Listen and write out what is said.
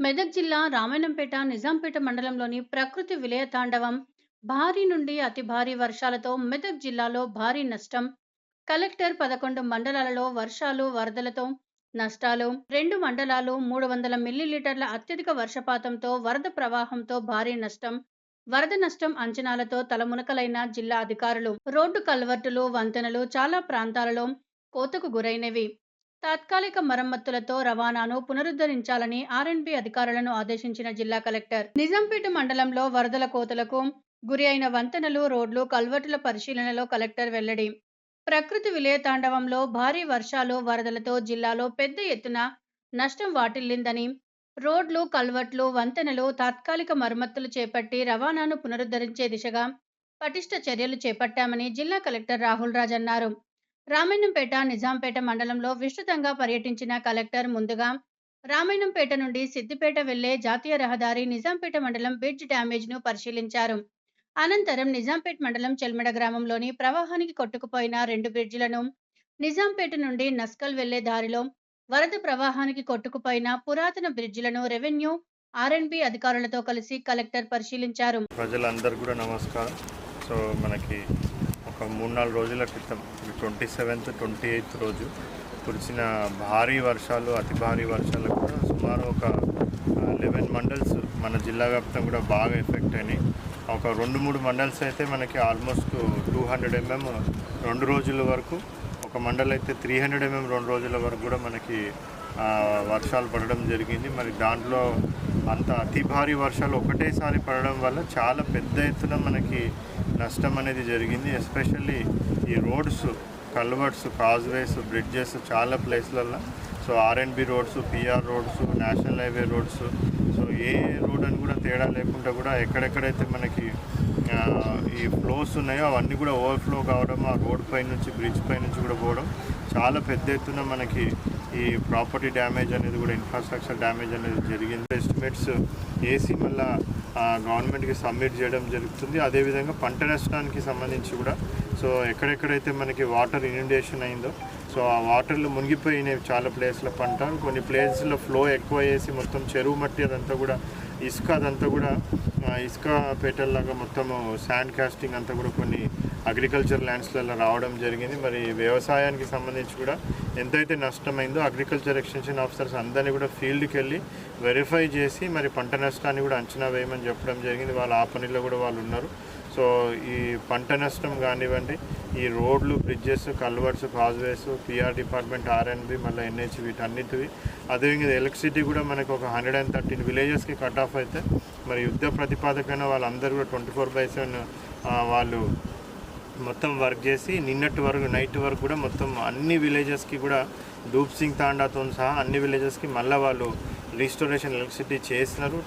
మెదక్ జిల్లా రామాయణంపేట, నిజాంపేట మండలంలోని ప్రకృతి విలయ తాండవం భారీ నుండి అతి భారీ వర్షాలతో మెదక్ జిల్లాలో భారీ నష్టం. కలెక్టర్ 11 మండలాలలో వర్షాలు, వరదలతో నష్టాలు. 2 మండలాలు 300 మిల్లీలీటర్ల అత్యధిక వర్షపాతంతో వరద ప్రవాహంతో భారీ నష్టం. వరద నష్టం అంచనాలతో తలమునకలైన జిల్లా అధికారులు. రోడ్డు కల్వర్టులు, వంతెనలు చాలా ప్రాంతాలలో కోతకు గురైనవి. తాత్కాలిక మరమ్మతులతో రవాణాను పునరుద్ధరించాలని ఆర్ఎండ్బి అధికారులను ఆదేశించిన జిల్లా కలెక్టర్. నిజాంపేట మండలంలో వరదల కోతలకు గురి అయిన వంతెనలు, రోడ్లు, కల్వర్టుల పరిశీలనలో కలెక్టర్ వెల్లడి. ప్రకృతి విలయ తాండవంలో భారీ వర్షాలు, వరదలతో జిల్లాలో పెద్ద ఎత్తున నష్టం వాటిల్లిందని, రోడ్లు, కల్వర్ట్లు, వంతెనలు తాత్కాలిక మరమ్మతులు చేపట్టి రవాణాను పునరుద్ధరించే దిశగా పటిష్ట చర్యలు చేపట్టామని జిల్లా కలెక్టర్ రాహుల్ రాజ్ అన్నారు. రామాయణంపేట, నిజాంపేట మండలంలో విస్తృతంగా పర్యటించిన కలెక్టర్ ముందుగా రామాయణంపేట నుండి సిద్దిపేట వెళ్లే జాతీయ రహదారి నిజాంపేట మండలం బ్రిడ్జ్ డ్యామేజ్ ను పరిశీలించారు. అనంతరం నిజాంపేట మండలం చెల్మెడ గ్రామంలోని ప్రవాహానికి కొట్టుకుపోయిన 2 బ్రిడ్జిలను, నిజాంపేట నుండి నస్కల్ వెళ్లే దారిలో వరద ప్రవాహానికి కొట్టుకుపోయిన పురాతన బ్రిడ్జిలను రెవెన్యూ, ఆర్ఎండ్బి అధికారులతో కలిసి కలెక్టర్ పరిశీలించారు. ప్రజలందరూ కూడా నమస్కారం. సో మనకి ఒక 3-4 రోజుల క్రితం 27th, 28th రోజు కురిసిన భారీ వర్షాలు, అతి భారీ వర్షాలు కూడా సుమారు ఒక 11 మండల్స్ మన జిల్లా వ్యాప్తం కూడా బాగా ఎఫెక్ట్ అయినాయి. ఒక 2-3 మండల్స్ అయితే మనకి ఆల్మోస్ట్ 200 mm 2 రోజుల వరకు, ఒక మండల్ అయితే 300 mm 2 రోజుల వరకు కూడా మనకి వర్షాలు పడడం జరిగింది. మరి దాంట్లో అంత అతి భారీ వర్షాలు ఒకటేసారి పడడం వల్ల చాలా పెద్ద ఎత్తున మనకి నష్టం అనేది జరిగింది. ఎస్పెషల్లీ ఈ రోడ్స్, కల్వర్ట్స్, కాజ్వేస్, బ్రిడ్జెస్ చాలా ప్లేస్లలో, so R and B roads, PR roads, national highway roads, so A road అని కూడా తేడా లేకుండా కూడా ఎక్కడెక్కడైతే మనకి ఈ ఫ్లోస్ ఉన్నాయో అవన్నీ కూడా ఓవర్ఫ్లో కావడం, ఆ రోడ్ పై నుంచి, బ్రిడ్జ్ పై నుంచి కూడా పోవడం, చాలా పెద్ద ఎత్తున మనకి ఈ ప్రాపర్టీ డ్యామేజ్ అనేది కూడా, ఇన్ఫ్రాస్ట్రక్చర్ డ్యామేజ్ అనేది జరిగింది. ఎస్టిమేట్స్ వేసి మళ్ళీ గవర్నమెంట్కి సబ్మిట్ చేయడం జరుగుతుంది. అదేవిధంగా పంట నష్టానికి సంబంధించి కూడా, సో ఎక్కడెక్కడైతే మనకి వాటర్ ఇన్యుండేషన్ అయిందో, సో ఆ వాటర్లు మునిగిపోయినాయి చాలా ప్లేస్ల పంట. కొన్ని ప్లేస్లో ఫ్లో ఎక్కువ చేసి మొత్తం చెరువు మట్టి అదంతా కూడా, ఇసుక అదంతా కూడా ఇసుక పేటల్లాగా మొత్తము శాండ్ కాస్టింగ్ అంతా కూడా కొన్ని అగ్రికల్చర్ ల్యాండ్స్లలో రావడం జరిగింది. మరి వ్యవసాయానికి సంబంధించి కూడా ఎంతైతే నష్టమైందో అగ్రికల్చర్ ఎక్స్టెన్షన్ ఆఫీసర్స్ అందరినీ కూడా ఫీల్డ్కి వెళ్ళి వెరిఫై చేసి మరి పంట నష్టాన్ని కూడా అంచనా వేయమని చెప్పడం జరిగింది. వాళ్ళు ఆ పనిలో కూడా వాళ్ళు ఉన్నారు. సో ఈ పంట నష్టం కానివ్వండి, ఈ రోడ్లు, bridges, culverts, causeways, PR department, RNB, మళ్ళీ ఎన్హెచ్, వీటన్నిటివి. అదేవిధంగా ఎలక్ట్రిసిటీ కూడా మనకు ఒక 113 విలేజెస్కి కట్ ఆఫ్ అయితే మరి యుద్ధ ప్రతిపాదకైన వాళ్ళందరూ కూడా 24/7 వాళ్ళు మొత్తం వర్క్ చేసి నిన్నటి వరకు, నైట్ వరకు కూడా మొత్తం అన్ని విలేజెస్కి కూడా ధూప్ సింగ్ తాండాతో సహా అన్ని విలేజెస్కి మళ్ళీ వాళ్ళు రీస్టోరేషన్ ఎలక్ట్రిసిటీ చేసినారు.